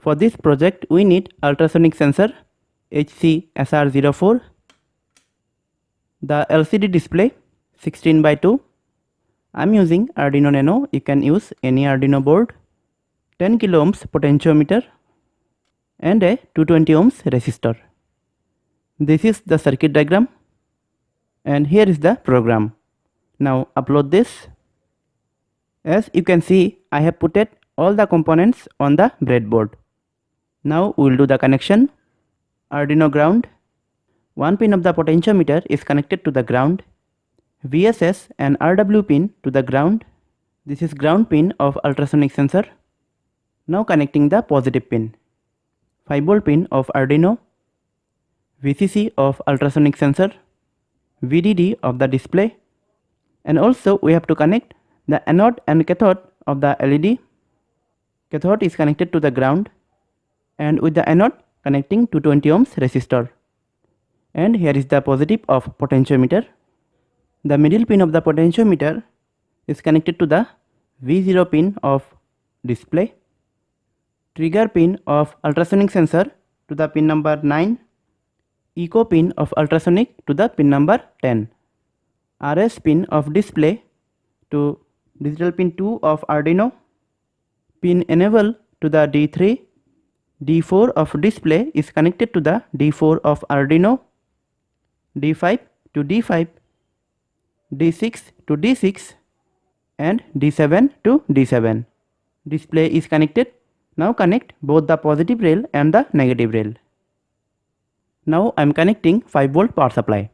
For this project we need ultrasonic sensor HC-SR04, the LCD display 16:2. I'm using Arduino Nano, you can use any Arduino board, 10 kilo ohms potentiometer and a 220 ohms resistor. This is the circuit diagram and here is the program. Now upload this. As you can see, I have put all the components on the breadboard. Now we will do the connection. Arduino ground. One pin of the potentiometer is connected to the ground. VSS and RW pin to the ground. This is ground pin of ultrasonic sensor. Now connecting the positive pin. 5V pin of Arduino. VCC of ultrasonic sensor. VDD of the display. And also we have to connect the anode and cathode of the LED. Cathode is connected to the ground and with the anode connecting to 220 ohms resistor. And here is the positive of potentiometer. The middle pin of the potentiometer is connected to the V0 pin of display. Trigger pin of ultrasonic sensor to the pin number 9. Echo pin of ultrasonic to the pin number 10. RS pin of display to digital pin 2 of Arduino. Pin enable to the D3. D4 of display is connected to the D4 of Arduino. D5 to D5. D6 to D6 and D7 to D7. Display is connected. Now connect both the positive rail and the negative rail. Now I am connecting 5V power supply.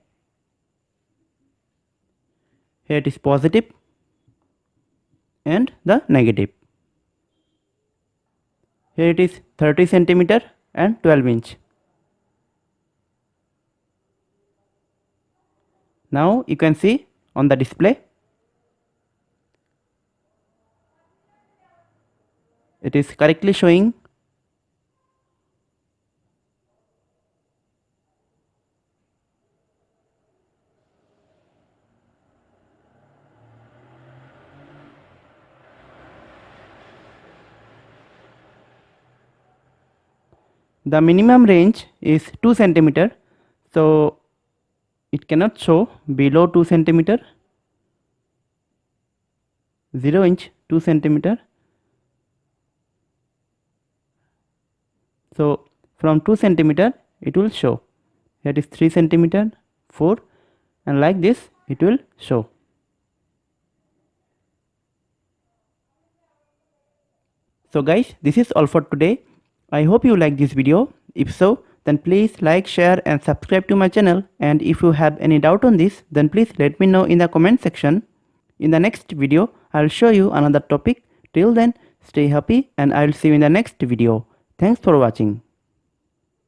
Here it is positive and the negative. Here it is 30 cm and 12 inch. Now you can see on the display it is correctly showing the minimum range is 2 cm, so it cannot show below 2 cm. 0 inch 2 cm. So from 2 cm it will show. That is 3 cm, 4, and like this it will show. So guys, this is all for today. I hope you like this video. If so, then please like, share and subscribe to my channel, and if you have any doubt on this, then please let me know in the comment section. In the next video, I'll show you another topic. Till then, stay happy and I'll see you in the next video. Thanks for watching.